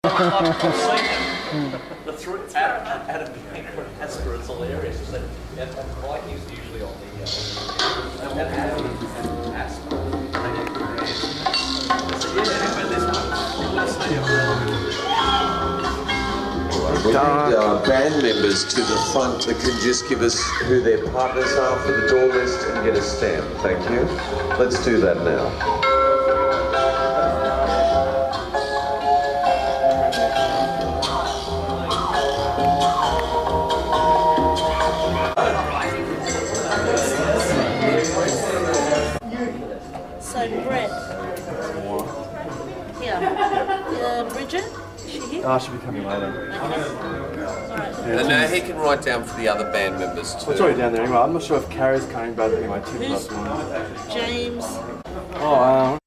I've seen them. The through at a bank for Asper, it's hilarious. So, and Mike is usually on the Asper. We need our band members to the front that can just give us who their partners are for the door list and get a stamp. Thank you. Let's do that now. So Brett. Yeah. Bridget? Is she here? Oh, she'll be coming later. Okay. Alright. And now he can write down for the other band members too. It's already down there anyway. I'm not sure if Carrie's coming, but anyway, Tim plus one. James. Oh,